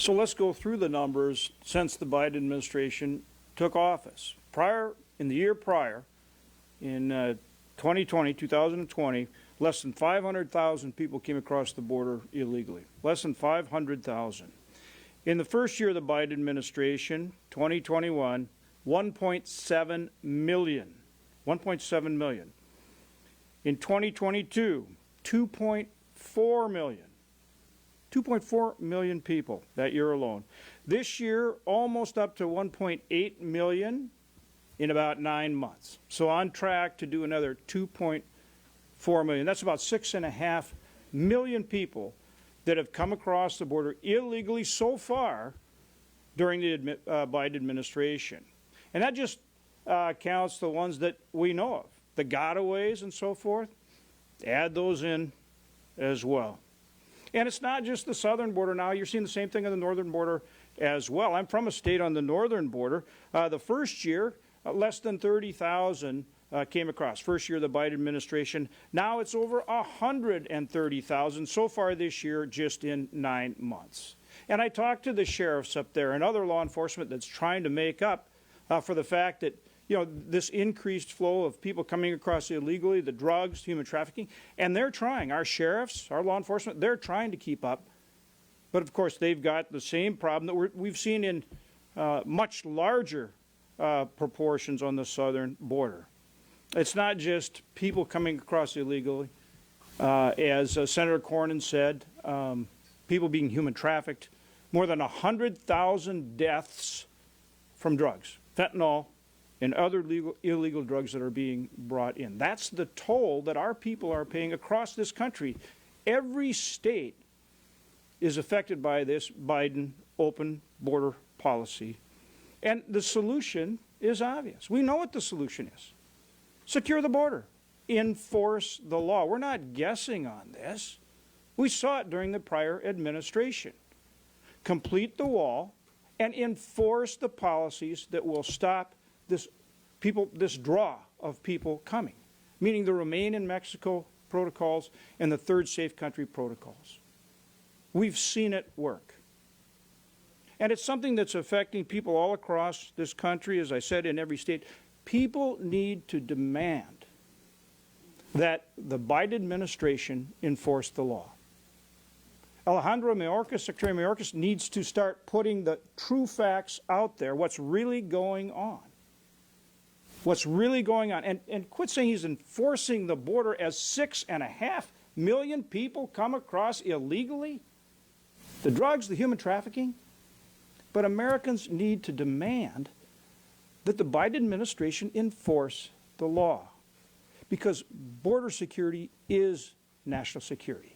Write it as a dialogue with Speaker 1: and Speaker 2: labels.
Speaker 1: So let's go through the numbers since the Biden administration took office. In the year prior, in 2020, less than 500,000 people came across the border illegally. Less than 500,000. In the first year of the Biden administration, 2021, 1.7 million. 1.7 million. In 2022, 2.4 million. 2.4 million people that year alone. This year, almost up to 1.8 million in about 9 months. So on track to do another 2.4 million. That's about 6.5 million people that have come across the border illegally so far during the Biden administration. And that just counts the ones that we know of, the gotaways and so forth. Add those in as well. And it's not just the southern border now. You're seeing the same thing on the northern border as well. I'm from a state on the northern border. The first year, less than 30,000 came across. First year of the Biden administration. Now it's over 130,000 so far this year, just in 9 months. And I talked to the sheriffs up there and other law enforcement that's trying to make up for the fact that this increased flow of people coming across illegally, the drugs, human trafficking, and they're trying. Our sheriffs, our law enforcement, they're trying to keep up. But of course, they've got the same problem that we've seen in much larger proportions on the southern border. It's not just people coming across illegally. As Senator Cornyn said, people being human trafficked, more than 100,000 deaths from drugs, fentanyl, and other illegal drugs that are being brought in. That's the toll that our people are paying across this country. Every state is affected by this Biden open border policy. And the solution is obvious. We know what the solution is. Secure the border. Enforce the law. We're not guessing on this. We saw it during the prior administration. Complete the wall and enforce the policies that will stop this draw of people coming, meaning the Remain in Mexico protocols and the Third Safe Country protocols. We've seen it work. And it's something that's affecting people all across this country, as I said, in every state. People need to demand that the Biden administration enforce the law. Alejandro Mayorkas, Secretary Mayorkas, needs to start putting the true facts out there, what's really going on. What's really going on. And quit saying he's enforcing the border as 6.5 million people come across illegally. The drugs, the human trafficking. But Americans need to demand that the Biden administration enforce the law. Because border security is national security.